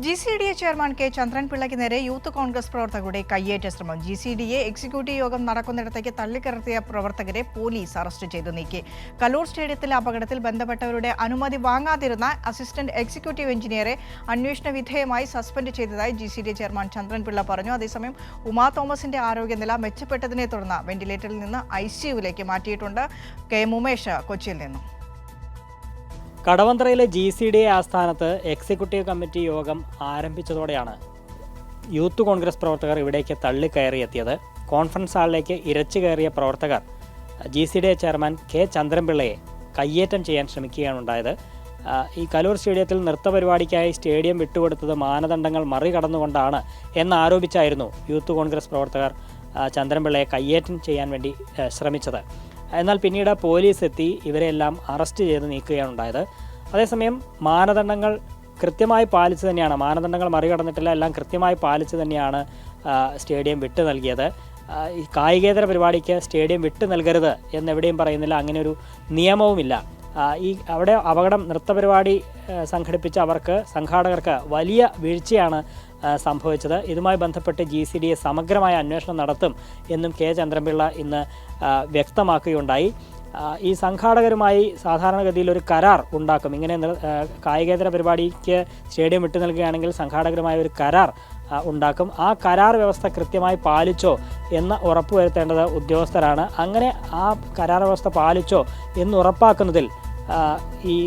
GCDA chairman K ചന്ദ്രൻപിള്ളയ്ക്ക് നേരെ youth Congress പ്രവർത്തകരുടെ കയ്യേറ്റ ശ്രമം. GCDA എക്സിക്യൂട്ടീവ് യോഗം നടക്കുന്നിടത്തേക്ക് തള്ളിക്കടത്തിയ പ്രവർത്തകരെ പോലീസ് അറസ്റ്റ് ചെയ്തു നീക്കി. കലൂർ സ്റ്റേഡിയത്തിലെ അപകടത്തിൽ ബന്ധപ്പെട്ടവരുടെ അനുമതി വാങ്ങാതിരുന്ന അസിസ്റ്റന്റ് എക്സിക്യൂട്ടീവ് എഞ്ചിനീയറെ അന്വേഷണ വിധേയമായി സസ്പെൻഡ് ചെയ്തതായി GCDA ചെയർമാൻ ചന്ദ്രൻപിള്ള പറഞ്ഞു. അതേസമയം ഉമാ തോമസിന്റെ ആരോഗ്യനില മെച്ചപ്പെട്ടതിനെ തുടർന്ന് വെന്റിലേറ്ററിൽ നിന്ന് ICUവിലേക്ക് മാറ്റിയിട്ടുണ്ട്. കെ ഉമേഷ് കൊച്ചിയിൽ നിന്നും. കടവന്ത്രയിലെ GCDA ആസ്ഥാനത്ത് എക്സിക്യൂട്ടീവ് കമ്മിറ്റി യോഗം ആരംഭിച്ചതോടെയാണ് യൂത്ത് കോൺഗ്രസ് പ്രവർത്തകർ ഇവിടേക്ക് തള്ളിക്കയറിയെത്തിയത്. കോൺഫറൻസ് ഹാളിലേക്ക് ഇരച്ചു കയറിയ പ്രവർത്തകർ GCDA ചെയർമാൻ കെ ചന്ദ്രൻപിള്ളയെ കയ്യേറ്റം ചെയ്യാൻ ശ്രമിക്കുകയാണുണ്ടായത്. ഈ കലൂർ സ്റ്റേഡിയത്തിൽ നൃത്തപരിപാടിക്കായി സ്റ്റേഡിയം വിട്ടുകൊടുത്തത് മാനദണ്ഡങ്ങൾ മറികടന്നുകൊണ്ടാണ് എന്നാരോപിച്ചായിരുന്നു യൂത്ത് കോൺഗ്രസ് പ്രവർത്തകർ ചന്ദ്രൻപിള്ളയെ കയ്യേറ്റം ചെയ്യാൻ വേണ്ടി ശ്രമിച്ചത്. എന്നാൽ പിന്നീട് പോലീസ് എത്തി ഇവരെല്ലാം അറസ്റ്റ് ചെയ്ത് നീക്കുകയാണുണ്ടായത്. അതേസമയം മാനദണ്ഡങ്ങൾ കൃത്യമായി പാലിച്ചു തന്നെയാണ്, മാനദണ്ഡങ്ങൾ മറികടന്നിട്ടില്ല, എല്ലാം കൃത്യമായി പാലിച്ചു തന്നെയാണ് സ്റ്റേഡിയം വിട്ടു നൽകിയത്. ഈ കായികേതര പരിപാടിക്ക് സ്റ്റേഡിയം വിട്ടു നൽകരുത് എന്നെവിടെയും പറയുന്നില്ല, അങ്ങനെ ഒരു നിയമവുമില്ല. അവിടെ അപകടം നൃത്തപരിപാടി സംഘടിപ്പിച്ച സംഘാടകർക്ക് വലിയ വീഴ്ചയാണ് സംഭവിച്ചത്. ഇതുമായി ബന്ധപ്പെട്ട് GCDA സമഗ്രമായ അന്വേഷണം നടത്തും എന്നും കെ ചന്ദ്രൻപിള്ള ഇന്ന് വ്യക്തമാക്കുകയുണ്ടായി. ഈ സംഘാടകരുമായി സാധാരണഗതിയിൽ ഒരു കരാർ ഉണ്ടാക്കും. ഇങ്ങനെ കായികേതര പരിപാടിക്ക് സ്റ്റേഡിയം വിട്ടു നൽകുകയാണെങ്കിൽ സംഘാടകരുമായ ഒരു കരാർ ഉണ്ടാക്കും. ആ കരാർ വ്യവസ്ഥ കൃത്യമായി പാലിച്ചോ എന്ന് ഉറപ്പുവരുത്തേണ്ടത് ഉദ്യോഗസ്ഥരാണ്. അങ്ങനെ ആ കരാർ വ്യവസ്ഥ പാലിച്ചോ എന്ന് ഉറപ്പാക്കുന്നതിൽ ഈ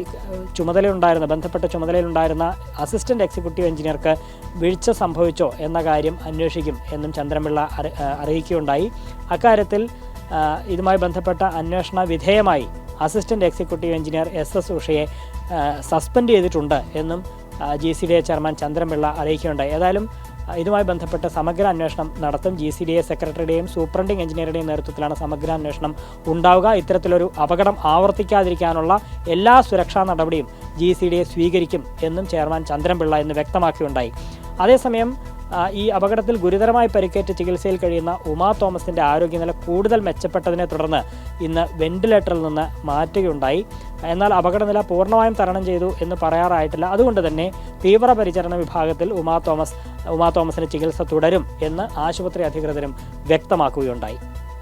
ബന്ധപ്പെട്ട ചുമതലയിലുണ്ടായിരുന്ന അസിസ്റ്റന്റ് എക്സിക്യൂട്ടീവ് എഞ്ചിനീയർക്ക് വീഴ്ച സംഭവിച്ചോ എന്ന കാര്യം അന്വേഷിക്കും എന്നും ചന്ദ്രൻപിള്ള അറിയിക്കുകയുണ്ടായി. അക്കാര്യത്തിൽ ഇതുമായി ബന്ധപ്പെട്ട അന്വേഷണ വിധേയമായി അസിസ്റ്റന്റ് എക്സിക്യൂട്ടീവ് എഞ്ചിനീയർ SS ഉഷയെ സസ്പെൻഡ് ചെയ്തിട്ടുണ്ട് എന്നും GCDA ചെയർമാൻ ചന്ദ്രൻപിള്ള അറിയിക്കുകയുണ്ടായി. ഏതായാലും ഇതുമായി ബന്ധപ്പെട്ട് സമഗ്ര അന്വേഷണം നടത്തും. GCDA സെക്രട്ടറിയുടെയും സൂപ്രണ്ടിംഗ് എഞ്ചിനീയറുടെയും നേതൃത്വത്തിലാണ് സമഗ്ര അന്വേഷണം ഉണ്ടാവുക. ഇത്തരത്തിലൊരു അപകടം ആവർത്തിക്കാതിരിക്കാനുള്ള എല്ലാ സുരക്ഷാ നടപടിയും GCDA സ്വീകരിക്കും എന്നും ചെയർമാൻ ചന്ദ്രൻപിള്ള ഇന്ന് വ്യക്തമാക്കുകയുണ്ടായി. അതേസമയം ഈ അപകടത്തിൽ ഗുരുതരമായി പരിക്കേറ്റ് ചികിത്സയിൽ കഴിയുന്ന ഉമാ തോമസിൻ്റെ ആരോഗ്യനില കൂടുതൽ മെച്ചപ്പെട്ടതിനെ തുടർന്ന് ഇന്ന് വെന്റിലേറ്ററിൽ നിന്ന് മാറ്റുകയുണ്ടായി. എന്നാൽ അപകടനില പൂർണ്ണമായും തരണം ചെയ്തു എന്ന് പറയാറായിട്ടില്ല. അതുകൊണ്ട് തന്നെ തീവ്രപരിചരണ വിഭാഗത്തിൽ ഉമാ തോമസിന് ചികിത്സ തുടരും എന്ന് ആശുപത്രി അധികൃതരും വ്യക്തമാക്കുകയുണ്ടായി.